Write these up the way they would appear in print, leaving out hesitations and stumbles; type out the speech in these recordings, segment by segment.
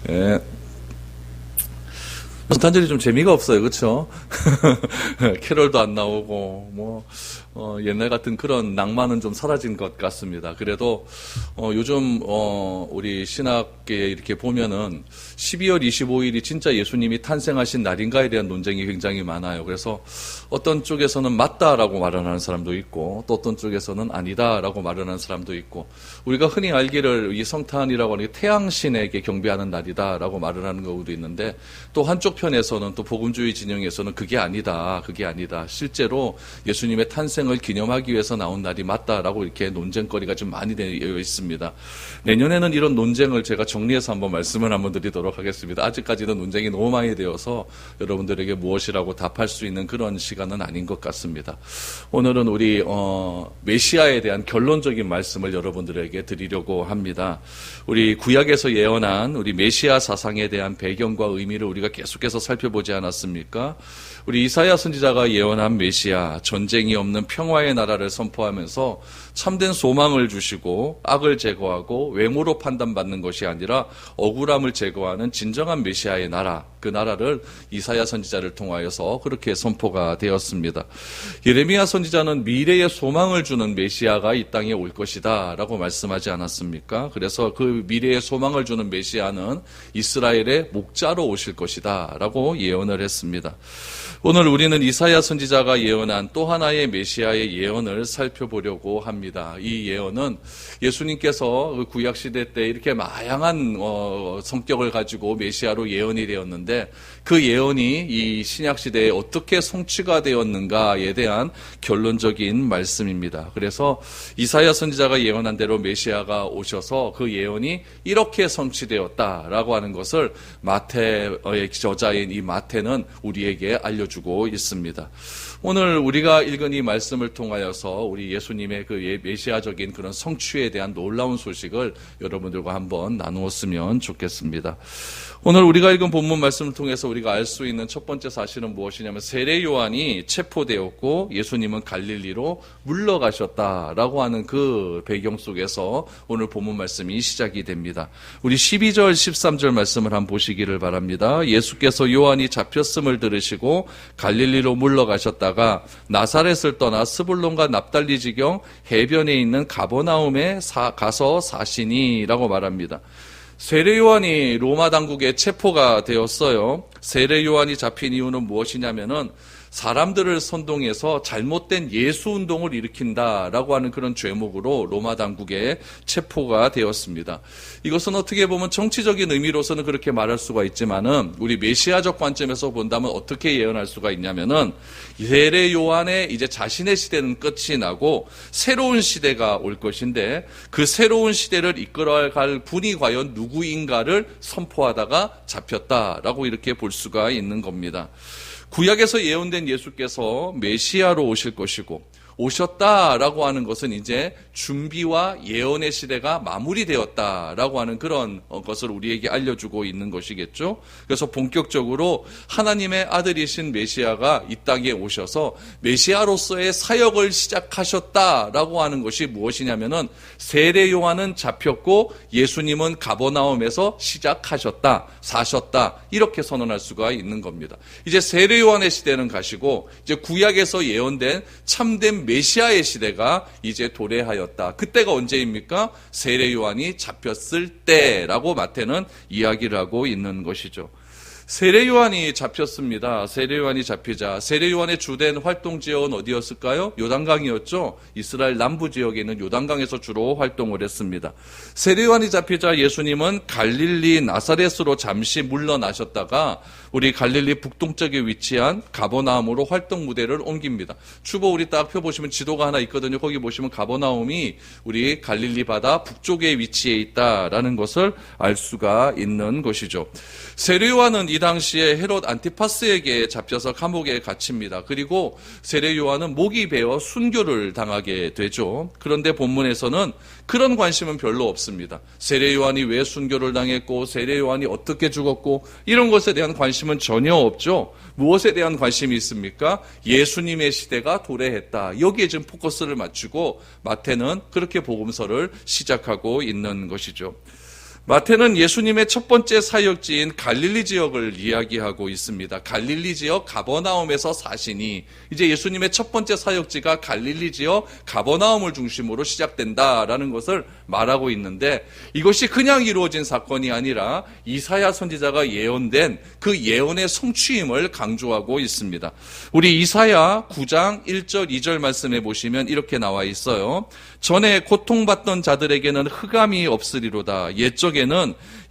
예. 성탄절이 좀 재미가 없어요, 그렇죠? 캐럴도 안 나오고 옛날 같은 그런 낭만은 좀 사라진 것 같습니다. 그래도 요즘 우리 신학계에 이렇게 보면은 12월 25일이 진짜 예수님이 탄생하신 날인가에 대한 논쟁이 굉장히 많아요. 그래서 어떤 쪽에서는 맞다라고 말을 하는 사람도 있고, 또 어떤 쪽에서는 아니다라고 말을 하는 사람도 있고, 우리가 흔히 알기를 이 성탄이라고 하는 게 태양신에게 경배하는 날이다라고 말을 하는 경우도 있는데, 또 한쪽 편에서는, 또 복음주의 진영에서는 그게 아니다. 실제로 예수님의 탄생을 기념하기 위해서 나온 날이 맞다라고 이렇게 논쟁거리가 좀 많이 되어 있습니다. 내년에는 이런 논쟁을 제가 정리해서 한번 말씀을 한번 드리도록 하겠습니다. 아직까지는 논쟁이 너무 많이 되어서 여러분들에게 무엇이라고 답할 수 있는 그런 시간은 아닌 것 같습니다. 오늘은 우리 메시아에 대한 결론적인 말씀을 여러분들에게 드리려고 합니다. 우리 구약에서 예언한 우리 메시아 사상에 대한 배경과 의미를 우리가 계속해서 살펴보지 않았습니까? 우리 이사야 선지자가 예언한 메시아, 전쟁이 없는 평화의 나라를 선포하면서 참된 소망을 주시고 악을 제거하고 외모로 판단받는 것이 아니라 억울함을 제거하는 진정한 메시아의 나라, 그 나라를 이사야 선지자를 통하여서 그렇게 선포가 되었습니다. 예레미야 선지자는 미래의 소망을 주는 메시아가 이 땅에 올 것이다 라고 말씀하지 않았습니까? 그래서 그 미래의 소망을 주는 메시아는 이스라엘의 목자로 오실 것이다 라고 예언을 했습니다. 오늘 우리는 이사야 선지자가 예언한 또 하나의 메시아의 예언을 살펴보려고 합니다. 이 예언은 예수님께서 구약시대 때 이렇게 다양한 성격을 가지고 메시아로 예언이 되었는데, 그 예언이 이 신약시대에 어떻게 성취가 되었는가에 대한 결론적인 말씀입니다. 그래서 이사야 선지자가 예언한 대로 메시아가 오셔서 그 예언이 이렇게 성취되었다라고 하는 것을 마태의 저자인 이 마태는 우리에게 알려주고 있습니다. 오늘 우리가 읽은 이 말씀을 통하여서 우리 예수님의 그 메시아적인 그런 성취에 대한 놀라운 소식을 여러분들과 한번 나누었으면 좋겠습니다. 오늘 우리가 읽은 본문 말씀을 통해서 우리가 알 수 있는 첫 번째 사실은 무엇이냐면, 세례 요한이 체포되었고 예수님은 갈릴리로 물러가셨다라고 하는 그 배경 속에서 오늘 본문 말씀이 시작이 됩니다. 우리 12절 13절 말씀을 한번 보시기를 바랍니다. 예수께서 요한이 잡혔음을 들으시고 갈릴리로 물러가셨다가 나사렛을 떠나 스불론과 납달리 지경 해변에 있는 가버나움에 가서 사시니라고 말합니다. 세례 요한이 로마 당국에 체포가 되었어요. 세례 요한이 잡힌 이유는 무엇이냐면은 사람들을 선동해서 잘못된 예수 운동을 일으킨다라고 하는 그런 죄목으로 로마 당국에 체포가 되었습니다. 이것은 어떻게 보면 정치적인 의미로서는 그렇게 말할 수가 있지만은 우리 메시아적 관점에서 본다면 어떻게 예언할 수가 있냐면은 세례 요한의 이제 자신의 시대는 끝이 나고 새로운 시대가 올 것인데, 그 새로운 시대를 이끌어갈 분이 과연 누구인가를 선포하다가 잡혔다라고 이렇게 볼 수가 있는 겁니다. 구약에서 예언된 예수께서 메시아로 오실 것이고, 오셨다라고 하는 것은 이제 준비와 예언의 시대가 마무리되었다라고 하는 그런 것을 우리에게 알려주고 있는 것이겠죠. 그래서 본격적으로 하나님의 아들이신 메시아가 이 땅에 오셔서 메시아로서의 사역을 시작하셨다라고 하는 것이 무엇이냐면은, 세례 요한은 잡혔고 예수님은 가버나움에서 시작하셨다, 사셨다, 이렇게 선언할 수가 있는 겁니다. 이제 세례 요한의 시대는 가시고 이제 구약에서 예언된 참된 메시아의 시대가 이제 도래하였다. 그때가 언제입니까? 세례 요한이 잡혔을 때라고 마태는 이야기를 하고 있는 것이죠. 세례 요한이 잡혔습니다. 세례 요한이 잡히자 세례 요한의 주된 활동 지역은 어디였을까요? 요단강이었죠. 이스라엘 남부 지역에 있는 요단강에서 주로 활동을 했습니다. 세례 요한이 잡히자 예수님은 갈릴리 나사렛으로 잠시 물러나셨다가 우리 갈릴리 북동쪽에 위치한 가버나움으로 활동 무대를 옮깁니다. 추보 우리 딱 펴보시면 지도가 하나 있거든요. 거기 보시면 가버나움이 우리 갈릴리 바다 북쪽에 위치해 있다라는 것을 알 수가 있는 것이죠. 세례 요한은 이 당시에 헤롯 안티파스에게 잡혀서 감옥에 갇힙니다. 그리고 세례 요한은 목이 베어 순교를 당하게 되죠. 그런데 본문에서는 그런 관심은 별로 없습니다. 세례 요한이 왜 순교를 당했고 세례 요한이 어떻게 죽었고 이런 것에 대한 관심은 전혀 없죠. 무엇에 대한 관심이 있습니까? 예수님의 시대가 도래했다. 여기에 지금 포커스를 맞추고 마태는 그렇게 복음서를 시작하고 있는 것이죠. 마태는 예수님의 첫 번째 사역지인 갈릴리 지역을 이야기하고 있습니다. 갈릴리 지역 가버나움에서 사시니, 이제 예수님의 첫 번째 사역지가 갈릴리 지역 가버나움을 중심으로 시작된다라는 것을 말하고 있는데, 이것이 그냥 이루어진 사건이 아니라 이사야 선지자가 예언된 그 예언의 성취임을 강조하고 있습니다. 우리 이사야 9장 1절 2절 말씀에 보시면 이렇게 나와 있어요. 전에 고통받던 자들에게는 흑암이 없으리로다. 옛적에는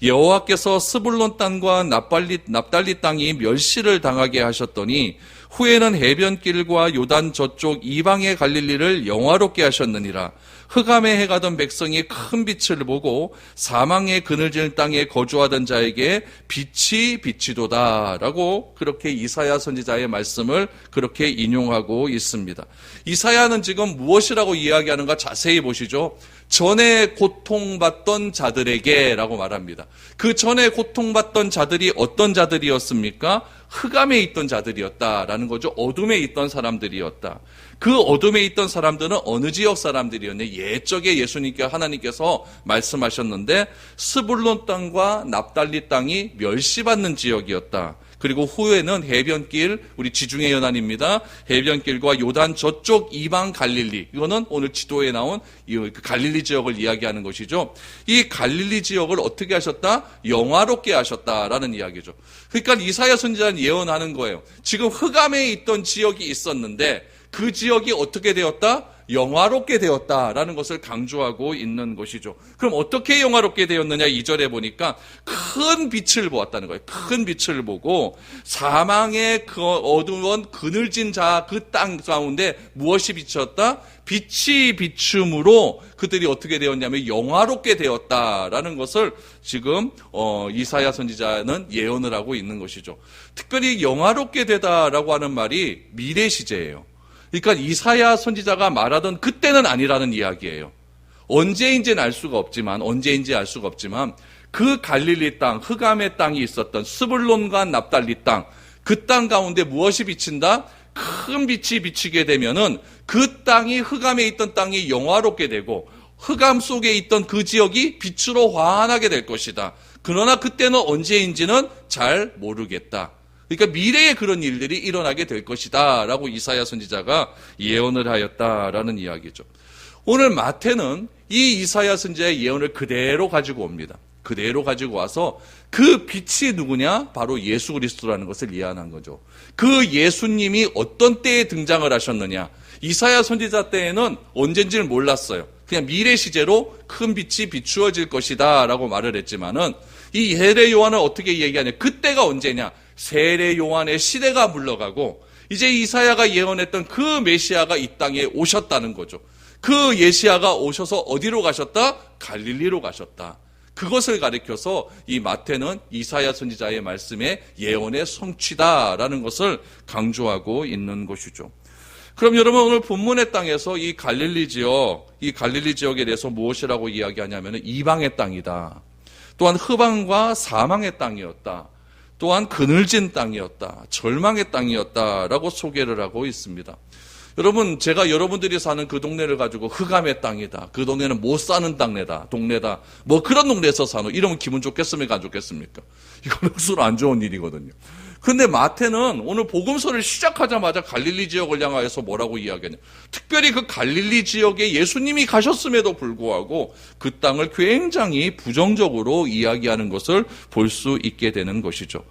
여호와께서 스불론 땅과 납달리 땅이 멸시를 당하게 하셨더니 후에는 해변길과 요단 저쪽 이방의 갈릴리를 영화롭게 하셨느니라. 흑암에 해가던 백성이 큰 빛을 보고 사망의 그늘진 땅에 거주하던 자에게 빛이 비치도다 라고 그렇게 이사야 선지자의 말씀을 그렇게 인용하고 있습니다. 이사야는 지금 무엇이라고 이야기하는가 자세히 보시죠. 전에 고통받던 자들에게 라고 말합니다. 그 전에 고통받던 자들이 어떤 자들이었습니까? 흑암에 있던 자들이었다라는 거죠. 어둠에 있던 사람들이었다. 그 어둠에 있던 사람들은 어느 지역 사람들이었냐? 옛적에 예수님께 하나님께서 말씀하셨는데 스불론 땅과 납달리 땅이 멸시받는 지역이었다. 그리고 후에는 해변길, 우리 지중해 연안입니다. 해변길과 요단 저쪽 이방 갈릴리, 이거는 오늘 지도에 나온 이 갈릴리 지역을 이야기하는 것이죠. 이 갈릴리 지역을 어떻게 하셨다? 영화롭게 하셨다라는 이야기죠. 그러니까 이사야 선지자는 예언하는 거예요. 지금 흑암에 있던 지역이 있었는데 그 지역이 어떻게 되었다? 영화롭게 되었다라는 것을 강조하고 있는 것이죠. 그럼 어떻게 영화롭게 되었느냐? 2절에 보니까 큰 빛을 보았다는 거예요. 큰 빛을 보고 사망의 그 어두운 그늘진 자 그 땅 가운데 무엇이 비쳤다? 빛이 비춤으로 그들이 어떻게 되었냐면 영화롭게 되었다라는 것을 지금 이사야 선지자는 예언을 하고 있는 것이죠. 특별히 영화롭게 되다라고 하는 말이 미래 시제예요. 그러니까 이사야 선지자가 말하던 그때는 아니라는 이야기예요. 언제인지는 알 수가 없지만 그 갈릴리 땅, 흑암의 땅이 있었던 스불론과 납달리 땅, 그 땅 가운데 무엇이 비친다? 큰 빛이 비치게 되면은 그 땅이 흑암에 있던 땅이 영화롭게 되고 흑암 속에 있던 그 지역이 빛으로 환하게 될 것이다. 그러나 그때는 언제인지는 잘 모르겠다. 그러니까 미래에 그런 일들이 일어나게 될 것이다 라고 이사야 선지자가 예언을 하였다라는 이야기죠. 오늘 마태는 이 이사야 선지자의 예언을 그대로 가지고 옵니다. 그대로 가지고 와서 그 빛이 누구냐? 바로 예수 그리스도라는 것을 예언한 거죠. 그 예수님이 어떤 때에 등장을 하셨느냐? 이사야 선지자 때에는 언젠지를 몰랐어요. 그냥 미래 시제로 큰 빛이 비추어질 것이다 라고 말을 했지만은 이 세례 요한은 어떻게 얘기하냐? 그때가 언제냐? 세례 요한의 시대가 물러가고 이제 이사야가 예언했던 그 메시아가 이 땅에 오셨다는 거죠. 그 예시아가 오셔서 어디로 가셨다? 갈릴리로 가셨다. 그것을 가리켜서 이 마태는 이사야 선지자의 말씀에 예언의 성취다라는 것을 강조하고 있는 것이죠. 그럼 여러분 오늘 본문의 땅에서 이 갈릴리 지역에 대해서 무엇이라고 이야기하냐면 이방의 땅이다. 또한 흑암과 사망의 땅이었다. 또한 그늘진 땅이었다. 절망의 땅이었다라고 소개를 하고 있습니다. 여러분, 제가 여러분들이 사는 그 동네를 가지고 흑암의 땅이다. 그 동네는 못 사는 동네다. 뭐 그런 동네에서 사노. 이러면 기분 좋겠습니까? 안 좋겠습니까? 이건 억수로 안 좋은 일이거든요. 그런데 마태는 오늘 복음서를 시작하자마자 갈릴리 지역을 향하여서 뭐라고 이야기하냐. 특별히 그 갈릴리 지역에 예수님이 가셨음에도 불구하고 그 땅을 굉장히 부정적으로 이야기하는 것을 볼 수 있게 되는 것이죠.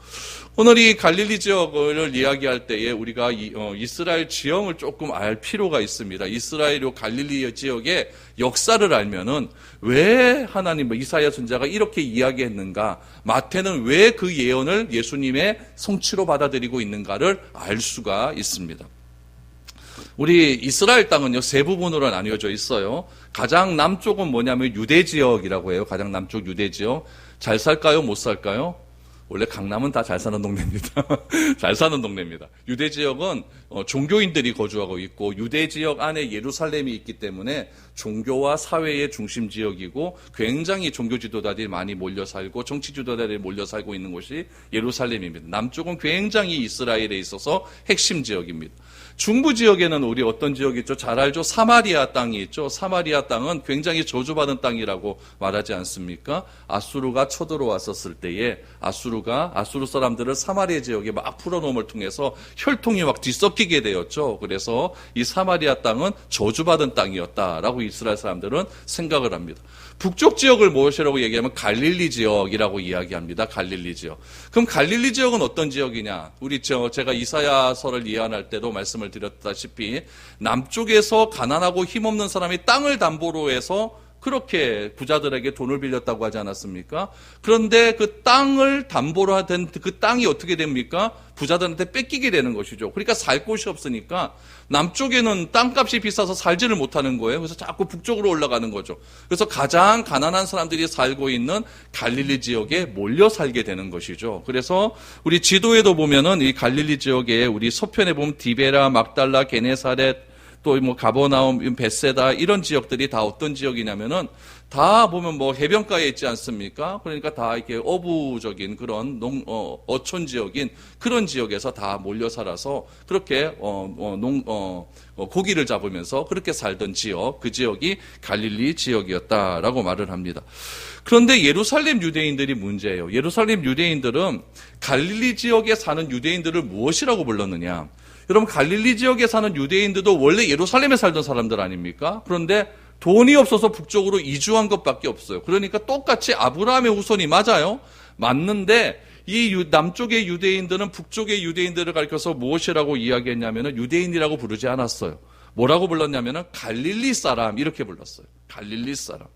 오늘 이 갈릴리 지역을 이야기할 때에 우리가 이스라엘 지형을 조금 알 필요가 있습니다. 이스라엘 갈릴리 지역의 역사를 알면은 왜 하나님, 이사야 선지자가 이렇게 이야기했는가, 마태는 왜 그 예언을 예수님의 성취로 받아들이고 있는가를 알 수가 있습니다. 우리 이스라엘 땅은요, 세 부분으로 나뉘어져 있어요. 가장 남쪽은 뭐냐면 유대 지역이라고 해요. 가장 남쪽 유대 지역. 잘 살까요? 못 살까요? 원래 강남은 다 잘 사는 동네입니다. 잘 사는 동네입니다. 유대 지역은 종교인들이 거주하고 있고 유대 지역 안에 예루살렘이 있기 때문에 종교와 사회의 중심 지역이고 굉장히 종교 지도자들이 많이 몰려 살고 정치 지도자들이 몰려 살고 있는 곳이 예루살렘입니다. 남쪽은 굉장히 이스라엘에 있어서 핵심 지역입니다. 중부 지역에는 우리 어떤 지역이 있죠? 잘 알죠? 사마리아 땅이 있죠. 사마리아 땅은 굉장히 저주받은 땅이라고 말하지 않습니까? 아수르가 쳐들어왔었을 때에 아수르 사람들을 사마리아 지역에 막 풀어놓음을 통해서 혈통이 막 뒤섞이게 되었죠. 그래서 이 사마리아 땅은 저주받은 땅이었다라고 이스라엘 사람들은 생각을 합니다. 북쪽 지역을 무엇이라고 얘기하면 갈릴리 지역이라고 이야기합니다. 갈릴리 지역. 그럼 갈릴리 지역은 어떤 지역이냐? 제가 이사야서를 예언할 때도 말씀을 드렸다시피 남쪽에서 가난하고 힘없는 사람이 땅을 담보로 해서 그렇게 부자들에게 돈을 빌렸다고 하지 않았습니까? 그런데 그 땅을 담보로 하던 그 땅이 어떻게 됩니까? 부자들한테 뺏기게 되는 것이죠. 그러니까 살 곳이 없으니까 남쪽에는 땅값이 비싸서 살지를 못하는 거예요. 그래서 자꾸 북쪽으로 올라가는 거죠. 그래서 가장 가난한 사람들이 살고 있는 갈릴리 지역에 몰려 살게 되는 것이죠. 그래서 우리 지도에도 보면은 이 갈릴리 지역에 우리 서편에 보면 디베라, 막달라, 게네사렛, 또 뭐 가버나움, 베세다 이런 지역들이 다 어떤 지역이냐면은 다 보면 뭐 해변가에 있지 않습니까? 그러니까 다 이렇게 어부적인 그런 어촌 지역인 그런 지역에서 다 몰려 살아서 그렇게 고기를 잡으면서 그렇게 살던 지역, 그 지역이 갈릴리 지역이었다라고 말을 합니다. 그런데 예루살렘 유대인들이 문제예요. 예루살렘 유대인들은 갈릴리 지역에 사는 유대인들을 무엇이라고 불렀느냐? 여러분, 갈릴리 지역에 사는 유대인들도 원래 예루살렘에 살던 사람들 아닙니까? 그런데 돈이 없어서 북쪽으로 이주한 것밖에 없어요. 그러니까 똑같이 아브라함의 후손이 맞아요. 맞는데 이 남쪽의 유대인들은 북쪽의 유대인들을 가리켜서 무엇이라고 이야기했냐면은 유대인이라고 부르지 않았어요. 뭐라고 불렀냐면은 갈릴리 사람 이렇게 불렀어요. 갈릴리 사람.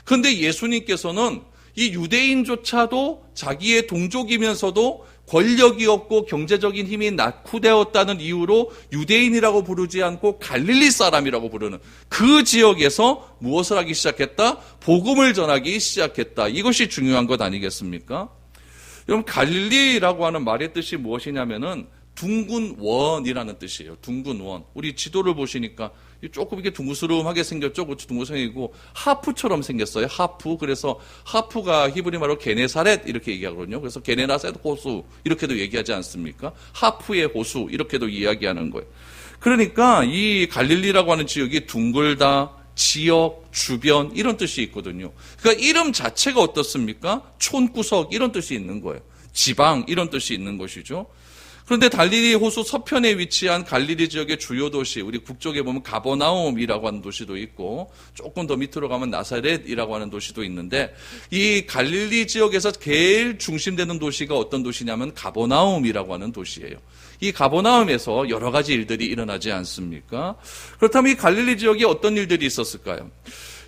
그런데 예수님께서는 이 유대인조차도 자기의 동족이면서도 권력이 없고 경제적인 힘이 낙후되었다는 이유로 유대인이라고 부르지 않고 갈릴리 사람이라고 부르는 그 지역에서 무엇을 하기 시작했다? 복음을 전하기 시작했다. 이것이 중요한 것 아니겠습니까? 여러분, 갈릴리라고 하는 말의 뜻이 무엇이냐면은 둥근 원이라는 뜻이에요. 둥근 원. 우리 지도를 보시니까 조금 이렇게 둥그스름하게 생겼죠. 그렇죠. 둥그스름이고 하프처럼 생겼어요. 하프. 그래서 하프가 히브리 말로 게네사렛 이렇게 얘기하거든요. 그래서 게네사렛 호수 이렇게도 얘기하지 않습니까? 하프의 호수 이렇게도 이야기하는 거예요. 그러니까 이 갈릴리라고 하는 지역이 둥글다, 지역, 주변 이런 뜻이 있거든요. 그러니까 이름 자체가 어떻습니까? 촌구석 이런 뜻이 있는 거예요. 지방 이런 뜻이 있는 것이죠. 그런데 갈릴리 호수 서편에 위치한 갈릴리 지역의 주요 도시, 우리 북쪽에 보면 가버나움이라고 하는 도시도 있고 조금 더 밑으로 가면 나사렛이라고 하는 도시도 있는데 이 갈릴리 지역에서 제일 중심되는 도시가 어떤 도시냐면 가버나움이라고 하는 도시예요. 이 가버나움에서 여러 가지 일들이 일어나지 않습니까? 그렇다면 이 갈릴리 지역에 어떤 일들이 있었을까요?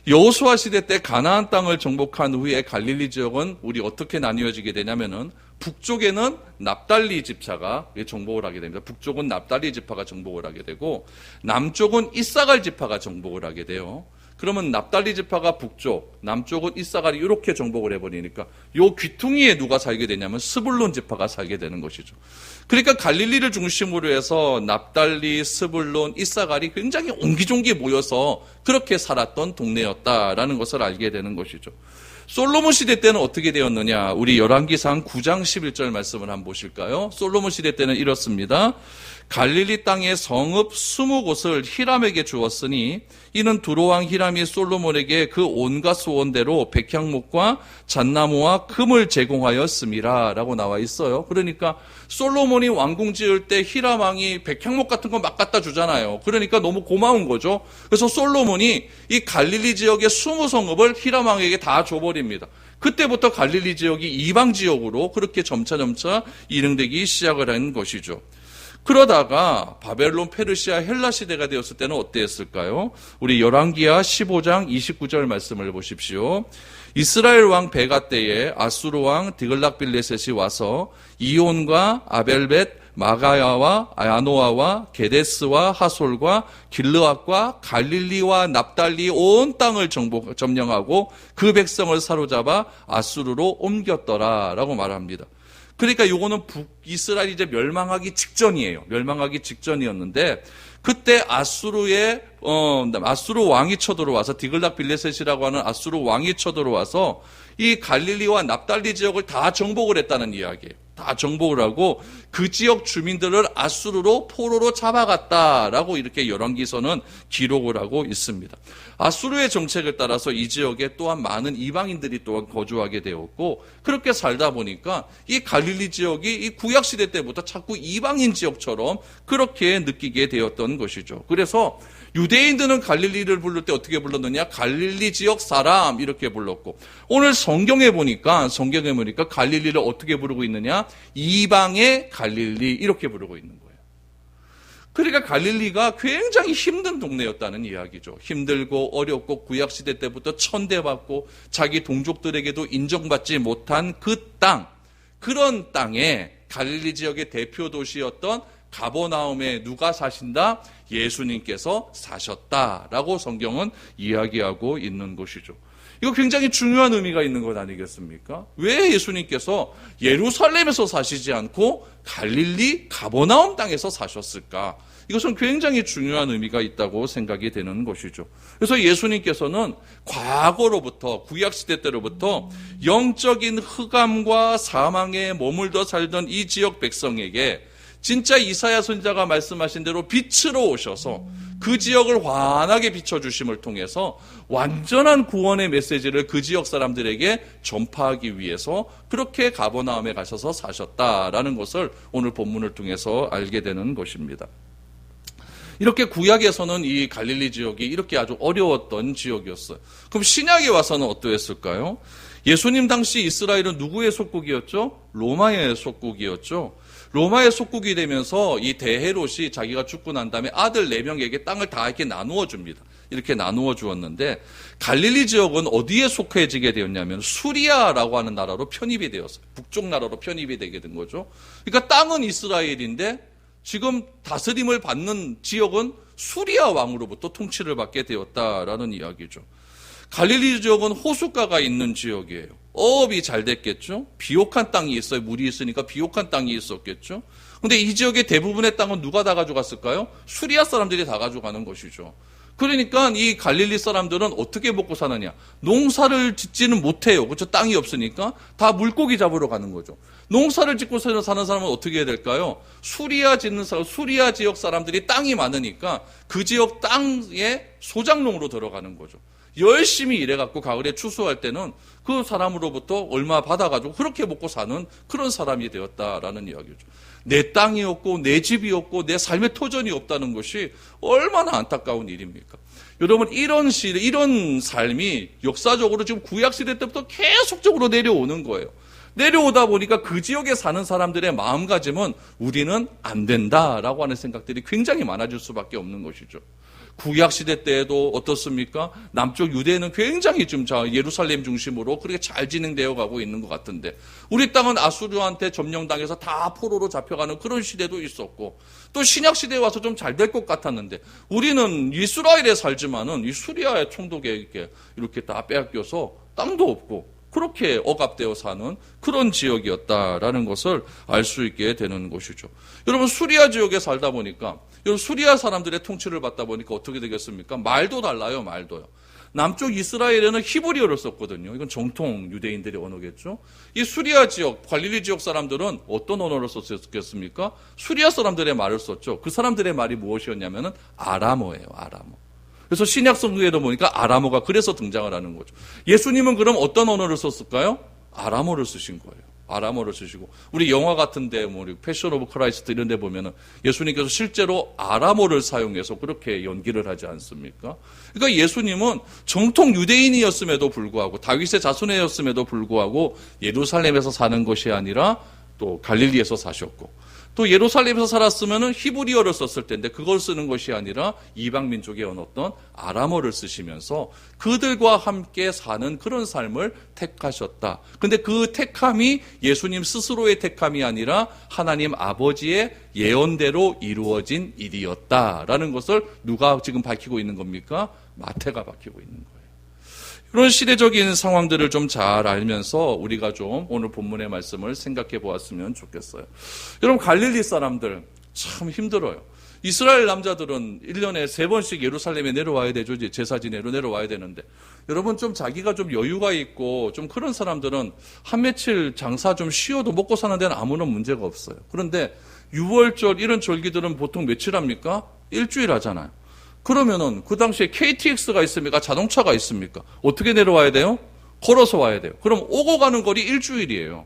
여호수아 시대 때 가나안 땅을 정복한 후에 갈릴리 지역은 우리 어떻게 나뉘어지게 되냐면은 북쪽에는 납달리 지파가 정복을 하게 됩니다. 북쪽은 납달리 지파가 정복을 하게 되고 남쪽은 이사갈 지파가 정복을 하게 돼요. 그러면 납달리 지파가 북쪽, 남쪽은 이사갈이 이렇게 정복을 해버리니까 요 귀퉁이에 누가 살게 되냐면 스불론 지파가 살게 되는 것이죠. 그러니까 갈릴리를 중심으로 해서 납달리, 스불론, 이사갈이 굉장히 옹기종기 모여서 그렇게 살았던 동네였다라는 것을 알게 되는 것이죠. 솔로몬 시대 때는 어떻게 되었느냐? 우리 열왕기상 9장 11절 말씀을 한번 보실까요? 솔로몬 시대 때는 이렇습니다. 갈릴리 땅의 성읍 20곳을 히람에게 주었으니 이는 두로왕 히람이 솔로몬에게 그 온갖 소원대로 백향목과 잣나무와 금을 제공하였음이라 라고 나와 있어요. 그러니까 솔로몬이 왕궁 지을 때 히람 왕이 백향목 같은 거 막 갖다 주잖아요. 그러니까 너무 고마운 거죠. 그래서 솔로몬이 이 갈릴리 지역의 20성읍을 히람 왕에게 다 줘버립니다. 그때부터 갈릴리 지역이 이방 지역으로 그렇게 점차 이름되기 시작을 한 것이죠. 그러다가 바벨론, 페르시아, 헬라 시대가 되었을 때는 어땠을까요? 우리 열왕기하 15장 29절 말씀을 보십시오. 이스라엘 왕 베가 때에 아수르 왕 디글락빌레셋이 와서 이온과 아벨벳, 마가야와 야노아와 게데스와 하솔과 길르앗과 갈릴리와 납달리 온 땅을 점령하고 그 백성을 사로잡아 아수르로 옮겼더라라고 말합니다. 그러니까 요거는 북이스라엘이 이제 멸망하기 직전이에요. 멸망하기 직전이었는데 그때 아수르 왕이 쳐들어와서 디글락빌레셋이라고 하는 아수르 왕이 쳐들어와서 이 갈릴리와 납달리 지역을 다 정복을 했다는 이야기예요. 다 정복을 하고 그 지역 주민들을 아수르로 포로로 잡아갔다라고 이렇게 열왕기서는 기록을 하고 있습니다. 아수르의 정책을 따라서 이 지역에 또한 많은 이방인들이 또한 거주하게 되었고 그렇게 살다 보니까 이 갈릴리 지역이 이 구약시대 때부터 자꾸 이방인 지역처럼 그렇게 느끼게 되었던 것이죠. 그래서 유대인들은 갈릴리를 부를 때 어떻게 불렀느냐? 갈릴리 지역 사람 이렇게 불렀고 오늘 성경에 보니까 갈릴리를 어떻게 부르고 있느냐? 이방의 갈릴리 이렇게 부르고 있는 거예요. 그러니까 갈릴리가 굉장히 힘든 동네였다는 이야기죠. 힘들고 어렵고 구약시대 때부터 천대받고 자기 동족들에게도 인정받지 못한 그 땅, 그런 땅에 갈릴리 지역의 대표 도시였던 가버나움에 누가 사신다? 예수님께서 사셨다라고 성경은 이야기하고 있는 것이죠. 이거 굉장히 중요한 의미가 있는 것 아니겠습니까? 왜 예수님께서 예루살렘에서 사시지 않고 갈릴리 가버나움 땅에서 사셨을까? 이것은 굉장히 중요한 의미가 있다고 생각이 되는 것이죠. 그래서 예수님께서는 과거로부터 구약시대 때로부터 영적인 흑암과 사망에 머물러 살던 이 지역 백성에게 진짜 이사야 선지자가 말씀하신 대로 빛으로 오셔서 그 지역을 환하게 비춰주심을 통해서 완전한 구원의 메시지를 그 지역 사람들에게 전파하기 위해서 그렇게 가버나움에 가셔서 사셨다라는 것을 오늘 본문을 통해서 알게 되는 것입니다. 이렇게 구약에서는 이 갈릴리 지역이 이렇게 아주 어려웠던 지역이었어요. 그럼 신약에 와서는 어떠했을까요? 예수님 당시 이스라엘은 누구의 속국이었죠? 로마의 속국이었죠. 로마의 속국이 되면서 이 대헤롯이 자기가 죽고 난 다음에 아들 4명에게 땅을 다 이렇게 나누어 줍니다. 이렇게 나누어 주었는데 갈릴리 지역은 어디에 속해지게 되었냐면 수리아라고 하는 나라로 편입이 되었어요. 북쪽 나라로 편입이 되게 된 거죠. 그러니까 땅은 이스라엘인데 지금 다스림을 받는 지역은 수리아 왕으로부터 통치를 받게 되었다라는 이야기죠. 갈릴리 지역은 호숫가가 있는 지역이에요. 어업이 잘 됐겠죠. 비옥한 땅이 있어요. 물이 있으니까 비옥한 땅이 있었겠죠. 그런데 이 지역의 대부분의 땅은 누가 다 가져갔을까요? 수리아 사람들이 다 가져가는 것이죠. 그러니까 이 갈릴리 사람들은 어떻게 먹고 사느냐? 농사를 짓지는 못해요. 그렇죠? 땅이 없으니까 다 물고기 잡으러 가는 거죠. 농사를 짓고 사는 사람은 어떻게 해야 될까요? 수리아 지역 사람들이 땅이 많으니까 그 지역 땅에 소작농으로 들어가는 거죠. 열심히 일해갖고 가을에 추수할 때는 그 사람으로부터 얼마 받아가지고 그렇게 먹고 사는 그런 사람이 되었다라는 이야기죠. 내 땅이 없고 내 집이 없고 내 삶의 터전이 없다는 것이 얼마나 안타까운 일입니까? 여러분 이런 삶이 역사적으로 지금 구약시대 때부터 계속적으로 내려오는 거예요. 내려오다 보니까 그 지역에 사는 사람들의 마음가짐은 우리는 안 된다라고 하는 생각들이 굉장히 많아질 수밖에 없는 것이죠. 구약시대 때에도 어떻습니까? 남쪽 유대는 굉장히 좀 예루살렘 중심으로 그렇게 잘 진행되어 가고 있는 것 같은데 우리 땅은 아수르한테 점령당해서 다 포로로 잡혀가는 그런 시대도 있었고 또 신약시대에 와서 좀 잘 될 것 같았는데 우리는 이스라엘에 살지만은 이 수리아의 총독에 이렇게 다 빼앗겨서 땅도 없고 그렇게 억압되어 사는 그런 지역이었다라는 것을 알 수 있게 되는 것이죠. 여러분 수리아 지역에 살다 보니까 수리아 사람들의 통치를 받다 보니까 어떻게 되겠습니까? 말도 달라요. 말도요. 남쪽 이스라엘에는 히브리어를 썼거든요. 이건 정통 유대인들의 언어겠죠. 이 수리아 지역, 갈릴리 지역 사람들은 어떤 언어를 썼겠습니까? 수리아 사람들의 말을 썼죠. 그 사람들의 말이 무엇이었냐면은 아람어예요. 아람어. 그래서 신약 성경에도 보니까 아람어가 그래서 등장을 하는 거죠. 예수님은 그럼 어떤 언어를 썼을까요? 아람어를 쓰신 거예요. 아람어를 쓰시고 우리 영화 같은데 우리 패션 오브 크라이스트 이런 데 보면은 예수님께서 실제로 아람어를 사용해서 그렇게 연기를 하지 않습니까? 그러니까 예수님은 정통 유대인이었음에도 불구하고 다윗의 자손이었음에도 불구하고 예루살렘에서 사는 것이 아니라 또 갈릴리에서 사셨고 또 예루살렘에서 살았으면은 히브리어를 썼을 텐데 그걸 쓰는 것이 아니라 이방 민족의 언어였던 아람어를 쓰시면서 그들과 함께 사는 그런 삶을 택하셨다. 근데 그 택함이 예수님 스스로의 택함이 아니라 하나님 아버지의 예언대로 이루어진 일이었다라는 것을 누가 지금 밝히고 있는 겁니까? 마태가 밝히고 있는 거예요. 이런 시대적인 상황들을 좀 잘 알면서 우리가 좀 오늘 본문의 말씀을 생각해 보았으면 좋겠어요. 여러분 갈릴리 사람들 참 힘들어요. 이스라엘 남자들은 1년에 3번씩 예루살렘에 내려와야 되죠. 이제 제사 지내러 내려와야 되는데. 여러분 좀 자기가 좀 여유가 있고 좀 그런 사람들은 한 며칠 장사 좀 쉬어도 먹고 사는 데는 아무런 문제가 없어요. 그런데 6월절 이런 절기들은 보통 며칠 합니까? 일주일 하잖아요. 그러면은 그 당시에 KTX가 있습니까? 자동차가 있습니까? 어떻게 내려와야 돼요? 걸어서 와야 돼요. 그럼 오고 가는 거리 일주일이에요.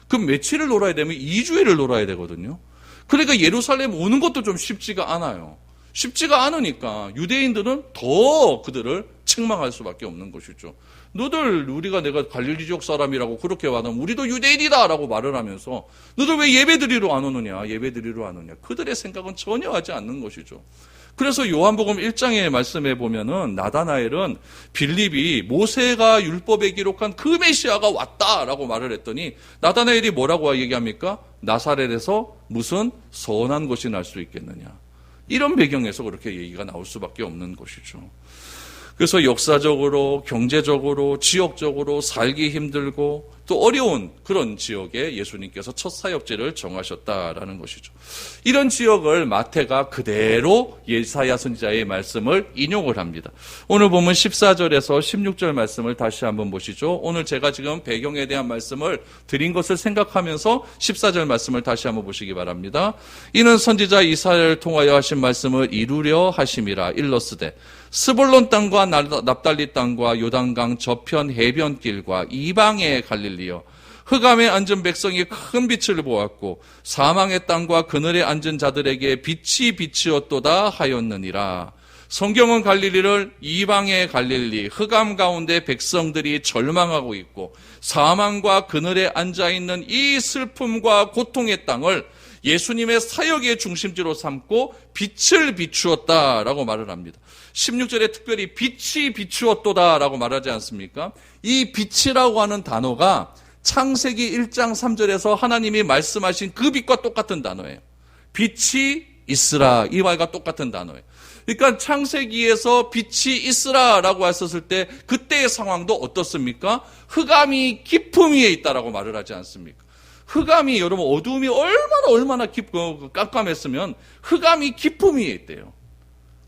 그럼 며칠을 놀아야 되면 2주일을 놀아야 되거든요. 그러니까 예루살렘 오는 것도 좀 쉽지가 않아요. 쉽지가 않으니까 유대인들은 더 그들을 책망할 수밖에 없는 것이죠. 너들 내가 갈릴리 지역 사람이라고 그렇게 와도 우리도 유대인이다라고 말을 하면서 너들 왜 예배드리러 안 오느냐? 예배드리러 안 오느냐? 그들의 생각은 전혀 하지 않는 것이죠. 그래서 요한복음 1장에 말씀해 보면은 나다나엘은 빌립이 모세가 율법에 기록한 그 메시아가 왔다라고 말을 했더니 나다나엘이 뭐라고 얘기합니까? 나사렛에서 무슨 선한 것이 날 수 있겠느냐. 이런 배경에서 그렇게 얘기가 나올 수밖에 없는 것이죠. 그래서 역사적으로, 경제적으로, 지역적으로 살기 힘들고 또 어려운 그런 지역에 예수님께서 첫 사역지를 정하셨다라는 것이죠. 이런 지역을 마태가 그대로 예사야 선지자의 말씀을 인용을 합니다. 오늘 보면 14절에서 16절 말씀을 다시 한번 보시죠. 오늘 제가 지금 배경에 대한 말씀을 드린 것을 생각하면서 14절 말씀을 다시 한번 보시기 바랍니다. 이는 선지자 이사야를 통하여 하신 말씀을 이루려 하심이라. 일러스되 스불론 땅과 납달리 땅과 요단강 저편 해변길과 이방의 갈릴리여 흑암에 앉은 백성이 큰 빛을 보았고 사망의 땅과 그늘에 앉은 자들에게 빛이 비치었도다 하였느니라. 성경은 갈릴리를 이방의 갈릴리, 흑암 가운데 백성들이 절망하고 있고 사망과 그늘에 앉아있는 이 슬픔과 고통의 땅을 예수님의 사역의 중심지로 삼고 빛을 비추었다라고 말을 합니다. 16절에 특별히 빛이 비추었도다라고 말하지 않습니까? 이 빛이라고 하는 단어가 창세기 1장 3절에서 하나님이 말씀하신 그 빛과 똑같은 단어예요. 빛이 있으라, 이 말과 똑같은 단어예요. 그러니까 창세기에서 빛이 있으라라고 했었을 때 그때의 상황도 어떻습니까? 흑암이 깊음 위에 있다라고 말을 하지 않습니까? 흑암이 여러분 어두움이 얼마나 깜깜했으면 흑암이 깊음 위에 있대요.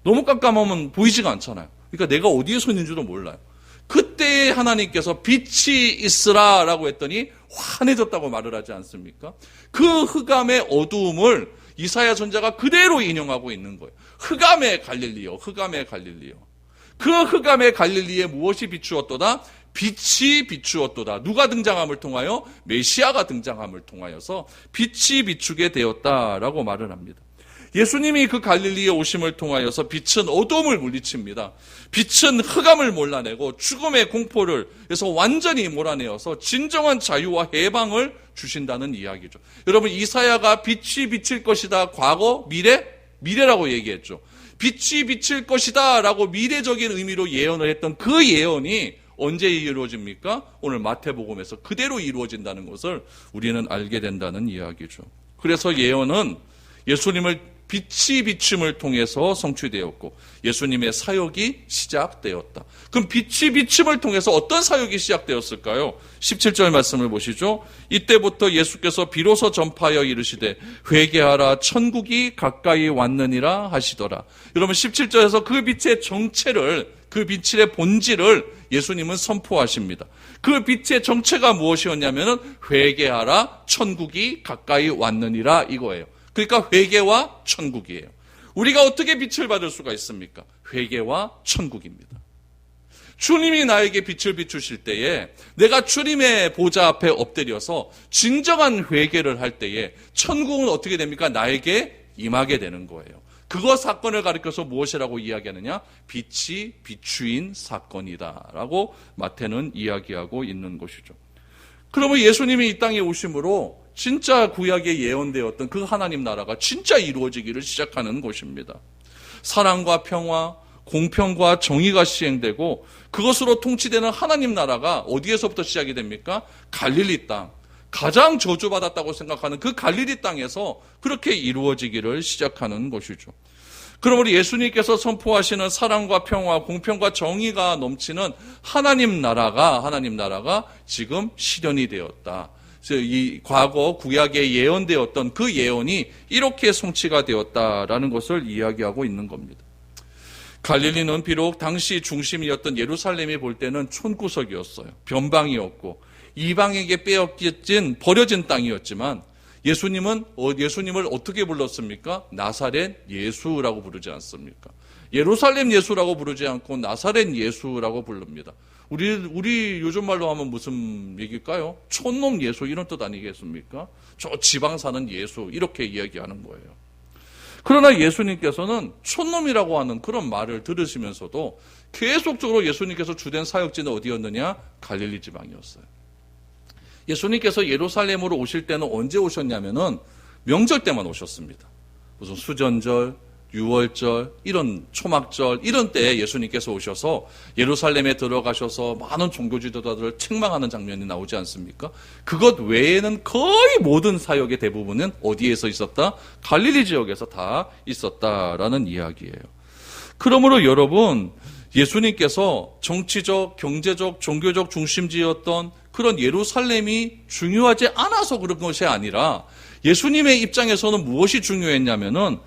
너무 깜깜하면 보이지가 않잖아요. 그러니까 내가 어디에 서 있는 줄도 몰라요. 그때 하나님께서 빛이 있으라라고 했더니 환해졌다고 말을 하지 않습니까? 그 흑암의 어두움을 이사야 선지자가 그대로 인용하고 있는 거예요. 흑암의 갈릴리요, 흑암의 갈릴리요. 그 흑암의 갈릴리에 무엇이 비추었도다? 빛이 비추었도다. 누가 등장함을 통하여? 메시아가 등장함을 통하여서 빛이 비추게 되었다라고 말을 합니다. 예수님이 그 갈릴리에 오심을 통하여서 빛은 어둠을 물리칩니다. 빛은 흑암을 몰아내고 죽음의 공포를 그래서 완전히 몰아내어서 진정한 자유와 해방을 주신다는 이야기죠. 여러분 이사야가 빛이 비칠 것이다. 과거, 미래라고 얘기했죠. 빛이 비칠 것이다 라고 미래적인 의미로 예언을 했던 그 예언이 언제 이루어집니까? 오늘 마태복음에서 그대로 이루어진다는 것을 우리는 알게 된다는 이야기죠. 그래서 예언은 예수님을 빛이 비춤을 통해서 성취되었고 예수님의 사역이 시작되었다. 그럼 빛이 비춤을 통해서 어떤 사역이 시작되었을까요? 17절 말씀을 보시죠. 이때부터 예수께서 비로소 전파하여 이르시되 회개하라 천국이 가까이 왔느니라 하시더라. 여러분 17절에서 그 빛의 정체를 그 빛의 본질을 예수님은 선포하십니다. 그 빛의 정체가 무엇이었냐면은 회개하라 천국이 가까이 왔느니라 이거예요. 그러니까 회개와 천국이에요. 우리가 어떻게 빛을 받을 수가 있습니까? 회개와 천국입니다. 주님이 나에게 빛을 비추실 때에 내가 주님의 보좌 앞에 엎드려서 진정한 회개를 할 때에 천국은 어떻게 됩니까? 나에게 임하게 되는 거예요. 그거 사건을 가리켜서 무엇이라고 이야기하느냐? 빛이 비추인 사건이다라고 마태는 이야기하고 있는 것이죠. 그러면 예수님이 이 땅에 오심으로 진짜 구약에 예언되었던 그 하나님 나라가 진짜 이루어지기를 시작하는 것입니다. 사랑과 평화, 공평과 정의가 시행되고 그것으로 통치되는 하나님 나라가 어디에서부터 시작이 됩니까? 갈릴리 땅. 가장 저주받았다고 생각하는 그 갈릴리 땅에서 그렇게 이루어지기를 시작하는 것이죠. 그러므로 예수님께서 선포하시는 사랑과 평화, 공평과 정의가 넘치는 하나님 나라가 지금 실현이 되었다. 이 과거 구약에 예언되었던 그 예언이 이렇게 성취가 되었다라는 것을 이야기하고 있는 겁니다. 갈릴리는 비록 당시 중심이었던 예루살렘이 볼 때는 촌구석이었어요. 변방이었고 이방에게 빼앗긴 버려진 땅이었지만 예수님을 어떻게 불렀습니까? 나사렛 예수라고 부르지 않습니까? 예루살렘 예수라고 부르지 않고 나사렛 예수라고 부릅니다. 우리 요즘 말로 하면 무슨 얘기일까요? 촌놈 예수 이런 뜻 아니겠습니까? 저 지방 사는 예수 이렇게 이야기하는 거예요. 그러나 예수님께서는 촌놈이라고 하는 그런 말을 들으시면서도 계속적으로 예수님께서 주된 사역지는 어디였느냐? 갈릴리 지방이었어요. 예수님께서 예루살렘으로 오실 때는 언제 오셨냐면은 명절 때만 오셨습니다. 무슨 수전절, 유월절, 이런 초막절, 이런 때에 예수님께서 오셔서 예루살렘에 들어가셔서 많은 종교 지도자들을 책망하는 장면이 나오지 않습니까? 그것 외에는 거의 모든 사역의 대부분은 어디에서 있었다? 갈릴리 지역에서 다 있었다라는 이야기예요. 그러므로 여러분, 예수님께서 정치적, 경제적, 종교적 중심지였던 그런 예루살렘이 중요하지 않아서 그런 것이 아니라 예수님의 입장에서는 무엇이 중요했냐면은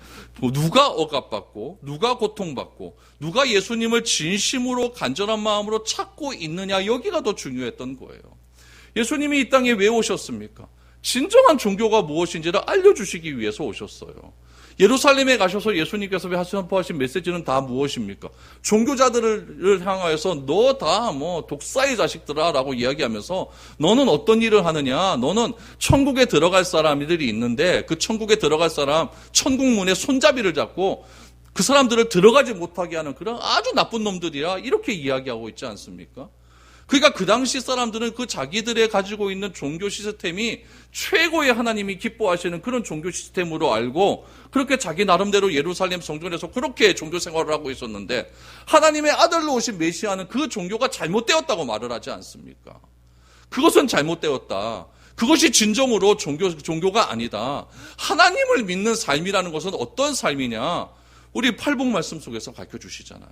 누가 억압받고 누가 고통받고 누가 예수님을 진심으로 간절한 마음으로 찾고 있느냐, 여기가 더 중요했던 거예요. 예수님이 이 땅에 왜 오셨습니까? 진정한 종교가 무엇인지를 알려주시기 위해서 오셨어요. 예루살렘에 가셔서 예수님께서 선포하신 메시지는 다 무엇입니까? 종교자들을 향하여서 너 다 독사의 자식들아 라고 이야기하면서 너는 어떤 일을 하느냐? 너는 천국에 들어갈 사람들이 있는데 그 천국에 들어갈 사람 천국 문에 손잡이를 잡고 그 사람들을 들어가지 못하게 하는 그런 아주 나쁜 놈들이라 이렇게 이야기하고 있지 않습니까? 그러니까 그 당시 사람들은 그 자기들의 가지고 있는 종교 시스템이 최고의 하나님이 기뻐하시는 그런 종교 시스템으로 알고 그렇게 자기 나름대로 예루살렘 성전에서 그렇게 종교 생활을 하고 있었는데 하나님의 아들로 오신 메시아는 그 종교가 잘못되었다고 말을 하지 않습니까? 그것은 잘못되었다. 그것이 진정으로 종교가 아니다. 하나님을 믿는 삶이라는 것은 어떤 삶이냐? 우리 팔복 말씀 속에서 가르쳐주시잖아요.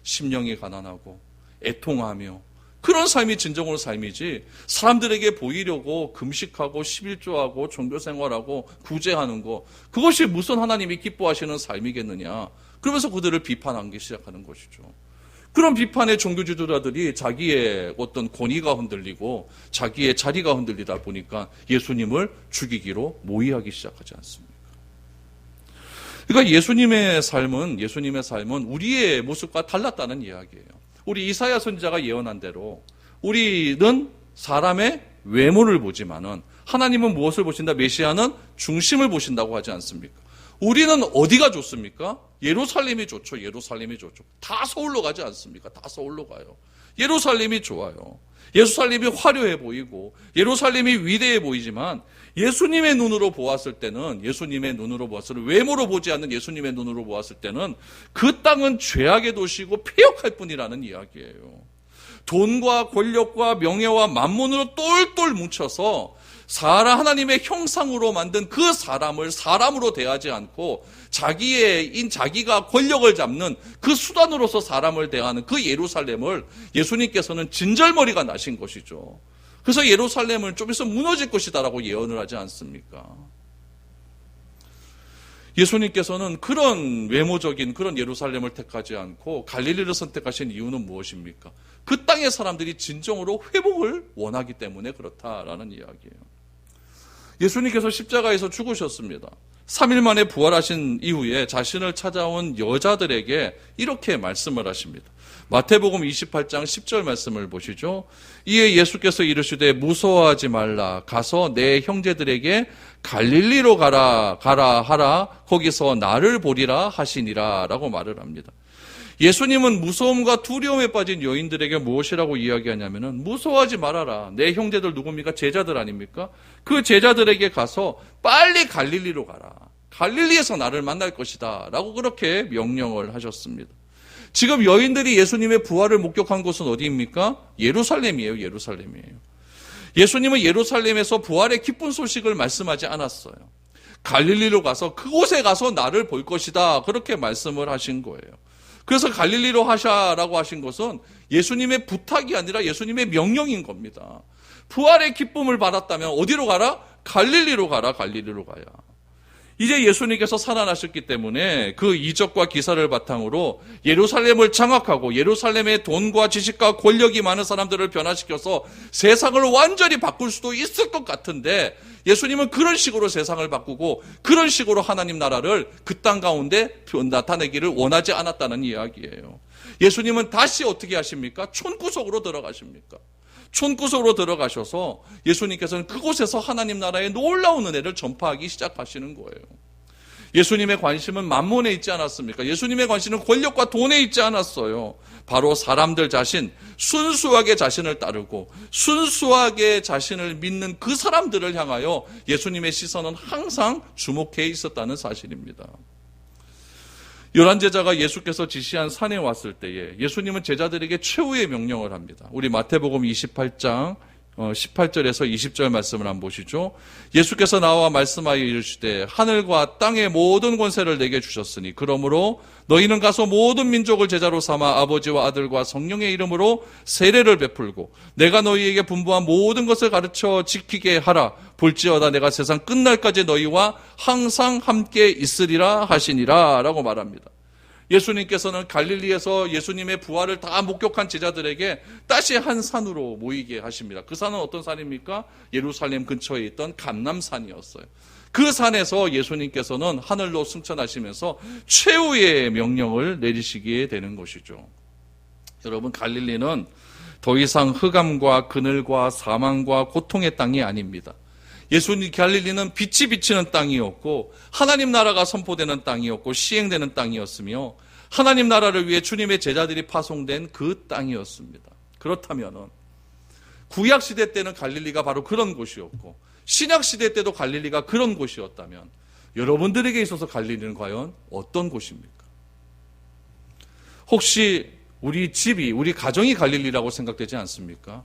심령이 가난하고 애통하며 그런 삶이 진정으로 삶이지 사람들에게 보이려고 금식하고 11조하고 종교생활하고 구제하는 거, 그것이 무슨 하나님이 기뻐하시는 삶이겠느냐. 그러면서 그들을 비판하기 시작하는 것이죠. 그런 비판의 종교 지도자들이 자기의 어떤 권위가 흔들리고 자기의 자리가 흔들리다 보니까 예수님을 죽이기로 모의하기 시작하지 않습니까? 그러니까 예수님의 삶은 우리의 모습과 달랐다는 이야기예요. 우리 이사야 선지자가 예언한 대로 우리는 사람의 외모를 보지만은 하나님은 무엇을 보신다? 메시아는 중심을 보신다고 하지 않습니까? 우리는 어디가 좋습니까? 예루살렘이 좋죠. 예루살렘이 좋죠. 다 서울로 가지 않습니까? 다 서울로 가요. 예루살렘이 좋아요. 예루살렘이 화려해 보이고 예루살렘이 위대해 보이지만 예수님의 눈으로 보았을 때는 외모로 보지 않는 예수님의 눈으로 보았을 때는 그 땅은 죄악의 도시고 폐역할 뿐이라는 이야기예요. 돈과 권력과 명예와 만몬으로 똘똘 뭉쳐서 하나님의 형상으로 만든 그 사람을 사람으로 대하지 않고 자기가 권력을 잡는 그 수단으로서 사람을 대하는 그 예루살렘을 예수님께서는 진절머리가 나신 것이죠. 그래서 예루살렘은 좀 있으면 무너질 것이다라고 예언을 하지 않습니까? 예수님께서는 그런 외모적인 그런 예루살렘을 택하지 않고 갈릴리를 선택하신 이유는 무엇입니까? 그 땅의 사람들이 진정으로 회복을 원하기 때문에 그렇다라는 이야기예요. 예수님께서 십자가에서 죽으셨습니다. 3일 만에 부활하신 이후에 자신을 찾아온 여자들에게 이렇게 말씀을 하십니다. 마태복음 28장 10절 말씀을 보시죠. 이에 예수께서 이르시되 무서워하지 말라. 가서 내 형제들에게 갈릴리로 가라 하라. 거기서 나를 보리라 하시니라 라고 말을 합니다. 예수님은 무서움과 두려움에 빠진 여인들에게 무엇이라고 이야기하냐면은 무서워하지 말아라. 내 형제들 누굽니까? 제자들 아닙니까? 그 제자들에게 가서 빨리 갈릴리로 가라. 갈릴리에서 나를 만날 것이다 라고 그렇게 명령을 하셨습니다. 지금 여인들이 예수님의 부활을 목격한 곳은 어디입니까? 예루살렘이에요. 예수님은 예루살렘에서 부활의 기쁜 소식을 말씀하지 않았어요. 갈릴리로 가서 그곳에 가서 나를 볼 것이다 그렇게 말씀을 하신 거예요. 그래서 갈릴리로 하샤라고 하신 것은 예수님의 부탁이 아니라 예수님의 명령인 겁니다. 부활의 기쁨을 받았다면 어디로 가라? 갈릴리로 가라. 갈릴리로 가야. 이제 예수님께서 살아나셨기 때문에 그 이적과 기사를 바탕으로 예루살렘을 장악하고 예루살렘의 돈과 지식과 권력이 많은 사람들을 변화시켜서 세상을 완전히 바꿀 수도 있을 것 같은데, 예수님은 그런 식으로 세상을 바꾸고 그런 식으로 하나님 나라를 그 땅 가운데 나타내기를 원하지 않았다는 이야기예요. 예수님은 다시 어떻게 하십니까? 촌구석으로 들어가십니까? 촌구석으로 들어가셔서 예수님께서는 그곳에서 하나님 나라의 놀라운 은혜를 전파하기 시작하시는 거예요. 예수님의 관심은 만몬에 있지 않았습니까? 예수님의 관심은 권력과 돈에 있지 않았어요. 바로 사람들 자신, 순수하게 자신을 따르고 순수하게 자신을 믿는 그 사람들을 향하여 예수님의 시선은 항상 주목해 있었다는 사실입니다. 11제자가 예수께서 지시한 산에 왔을 때에 예수님은 제자들에게 최후의 명령을 합니다. 우리 마태복음 28장 18절에서 20절 말씀을 한번 보시죠. 예수께서 나와 말씀하여 이르시되 하늘과 땅의 모든 권세를 내게 주셨으니 그러므로 너희는 가서 모든 민족을 제자로 삼아 아버지와 아들과 성령의 이름으로 세례를 베풀고 내가 너희에게 분부한 모든 것을 가르쳐 지키게 하라. 볼지어다 내가 세상 끝날까지 너희와 항상 함께 있으리라 하시니라 라고 말합니다. 예수님께서는 갈릴리에서 예수님의 부활을 다 목격한 제자들에게 다시 한 산으로 모이게 하십니다. 그 산은 어떤 산입니까? 예루살렘 근처에 있던 감람산이었어요. 그 산에서 예수님께서는 하늘로 승천하시면서 최후의 명령을 내리시게 되는 것이죠. 여러분, 갈릴리는 더 이상 흑암과 그늘과 사망과 고통의 땅이 아닙니다. 예수님 갈릴리는 빛이 비치는 땅이었고 하나님 나라가 선포되는 땅이었고 시행되는 땅이었으며 하나님 나라를 위해 주님의 제자들이 파송된 그 땅이었습니다. 그렇다면 구약 시대 때는 갈릴리가 바로 그런 곳이었고 신약 시대 때도 갈릴리가 그런 곳이었다면 여러분들에게 있어서 갈릴리는 과연 어떤 곳입니까? 혹시 우리 집이, 우리 가정이 갈릴리라고 생각되지 않습니까?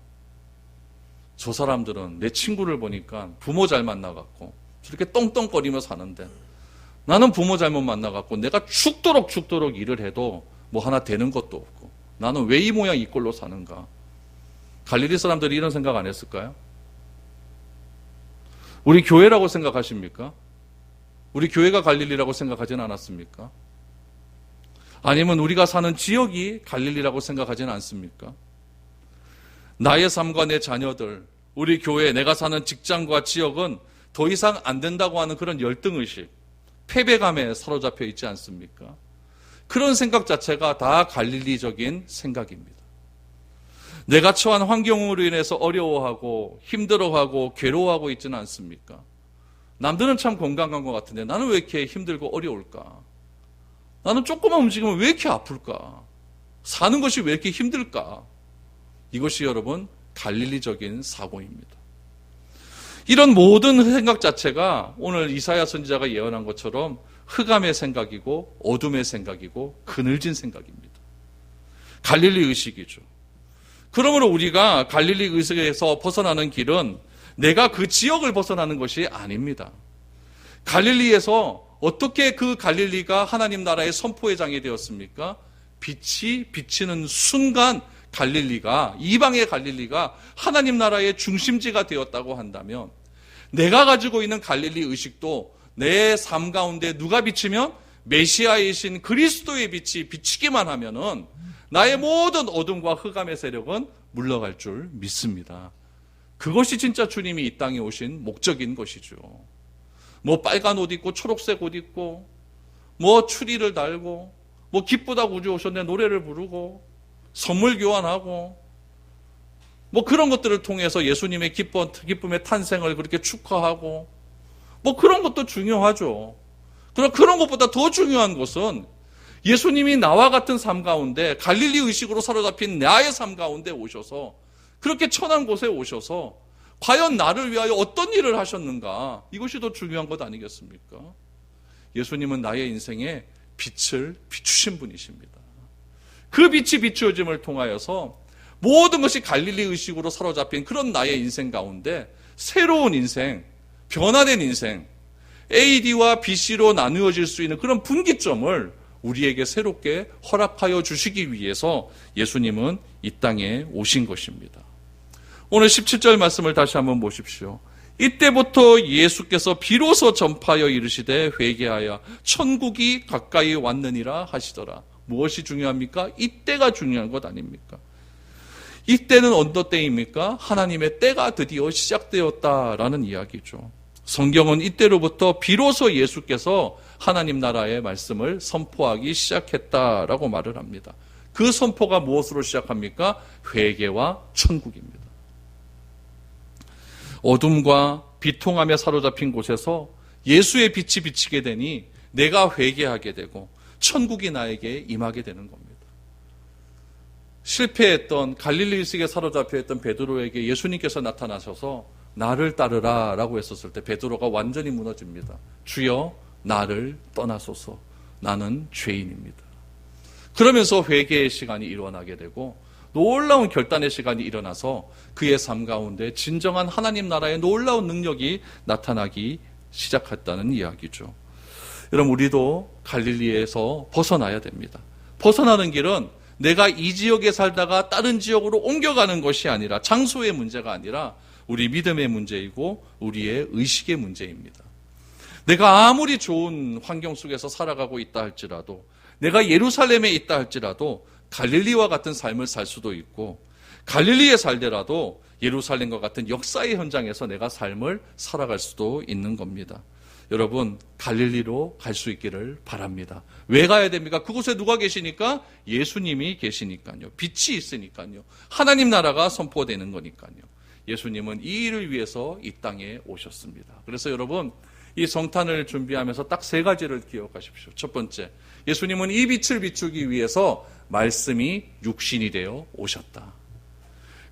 저 사람들은 내 친구를 보니까 부모 잘 만나갖고 저렇게 떵떵거리며 사는데 나는 부모 잘못 만나갖고 내가 죽도록 일을 해도 뭐 하나 되는 것도 없고 나는 왜 이 모양 이 꼴로 사는가? 갈릴리 사람들이 이런 생각 안 했을까요? 우리 교회라고 생각하십니까? 우리 교회가 갈릴리라고 생각하지는 않았습니까? 아니면 우리가 사는 지역이 갈릴리라고 생각하지는 않습니까? 나의 삶과 내 자녀들, 우리 교회, 내가 사는 직장과 지역은 더 이상 안 된다고 하는 그런 열등의식, 패배감에 사로잡혀 있지 않습니까? 그런 생각 자체가 다 갈릴리적인 생각입니다. 내가 처한 환경으로 인해서 어려워하고 힘들어하고 괴로워하고 있지는 않습니까? 남들은 참 건강한 것 같은데 나는 왜 이렇게 힘들고 어려울까? 나는 조금만 움직이면 왜 이렇게 아플까? 사는 것이 왜 이렇게 힘들까? 이것이 여러분 갈릴리적인 사고입니다. 이런 모든 생각 자체가 오늘 이사야 선지자가 예언한 것처럼 흑암의 생각이고 어둠의 생각이고 그늘진 생각입니다. 갈릴리 의식이죠. 그러므로 우리가 갈릴리 의식에서 벗어나는 길은 내가 그 지역을 벗어나는 것이 아닙니다. 갈릴리에서 어떻게 그 갈릴리가 하나님 나라의 선포의 장이 되었습니까? 빛이 비치는 순간 갈릴리가, 이방의 갈릴리가 하나님 나라의 중심지가 되었다고 한다면 내가 가지고 있는 갈릴리 의식도 내 삶 가운데 누가 비치면 메시아이신 그리스도의 빛이 비치기만 하면은 나의 모든 어둠과 흑암의 세력은 물러갈 줄 믿습니다. 그것이 진짜 주님이 이 땅에 오신 목적인 것이죠. 뭐 빨간 옷 입고 초록색 옷 입고 뭐 추리를 달고 뭐 기쁘다고 우주 오셨네 노래를 부르고 선물 교환하고 뭐 그런 것들을 통해서 예수님의 기쁨의 탄생을 그렇게 축하하고 뭐 그런 것도 중요하죠. 그러나 그런 것보다 더 중요한 것은 예수님이 나와 같은 삶 가운데 갈릴리 의식으로 사로잡힌 나의 삶 가운데 오셔서 그렇게 천한 곳에 오셔서 과연 나를 위하여 어떤 일을 하셨는가? 이것이 더 중요한 것 아니겠습니까? 예수님은 나의 인생에 빛을 비추신 분이십니다. 그 빛이 비추어짐을 통하여서 모든 것이 갈릴리 의식으로 사로잡힌 그런 나의 인생 가운데 새로운 인생, 변화된 인생, AD와 BC로 나누어질 수 있는 그런 분기점을 우리에게 새롭게 허락하여 주시기 위해서 예수님은 이 땅에 오신 것입니다. 오늘 17절 말씀을 다시 한번 보십시오. 이때부터 예수께서 비로소 전파하여 이르시되 회개하여 천국이 가까이 왔느니라 하시더라. 무엇이 중요합니까? 이때가 중요한 것 아닙니까? 이때는 어떤 때입니까? 하나님의 때가 드디어 시작되었다라는 이야기죠. 성경은 이때로부터 비로소 예수께서 하나님 나라의 말씀을 선포하기 시작했다라고 말을 합니다. 그 선포가 무엇으로 시작합니까? 회개와 천국입니다. 어둠과 비통함에 사로잡힌 곳에서 예수의 빛이 비치게 되니 내가 회개하게 되고 천국이 나에게 임하게 되는 겁니다. 실패했던 갈릴리식에 사로잡혀 있던 베드로에게 예수님께서 나타나셔서 나를 따르라 라고 했었을 때 베드로가 완전히 무너집니다. 주여 나를 떠나소서 나는 죄인입니다. 그러면서 회개의 시간이 일어나게 되고 놀라운 결단의 시간이 일어나서 그의 삶 가운데 진정한 하나님 나라의 놀라운 능력이 나타나기 시작했다는 이야기죠. 여러분 우리도 갈릴리에서 벗어나야 됩니다. 벗어나는 길은 내가 이 지역에 살다가 다른 지역으로 옮겨가는 것이 아니라 장소의 문제가 아니라 우리 믿음의 문제이고 우리의 의식의 문제입니다. 내가 아무리 좋은 환경 속에서 살아가고 있다 할지라도 내가 예루살렘에 있다 할지라도 갈릴리와 같은 삶을 살 수도 있고 갈릴리에 살더라도 예루살렘과 같은 역사의 현장에서 내가 삶을 살아갈 수도 있는 겁니다. 여러분 갈릴리로 갈 수 있기를 바랍니다. 왜 가야 됩니까? 그곳에 누가 계시니까? 예수님이 계시니까요. 빛이 있으니까요. 하나님 나라가 선포되는 거니까요. 예수님은 이 일을 위해서 이 땅에 오셨습니다. 그래서 여러분 이 성탄을 준비하면서 딱 세 가지를 기억하십시오. 첫 번째, 예수님은 이 빛을 비추기 위해서 말씀이 육신이 되어 오셨다.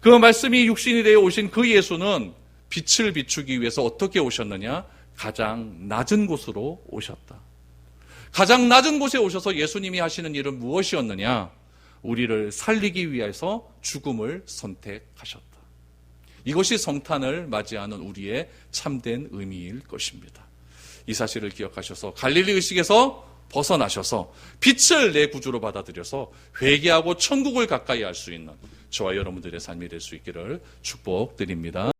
그 말씀이 육신이 되어 오신 그 예수는 빛을 비추기 위해서 어떻게 오셨느냐? 가장 낮은 곳으로 오셨다. 가장 낮은 곳에 오셔서 예수님이 하시는 일은 무엇이었느냐? 우리를 살리기 위해서 죽음을 선택하셨다. 이것이 성탄을 맞이하는 우리의 참된 의미일 것입니다. 이 사실을 기억하셔서 갈릴리 의식에서 벗어나셔서 빛을 내 구주로 받아들여서 회개하고 천국을 가까이 할 수 있는 저와 여러분들의 삶이 될 수 있기를 축복드립니다.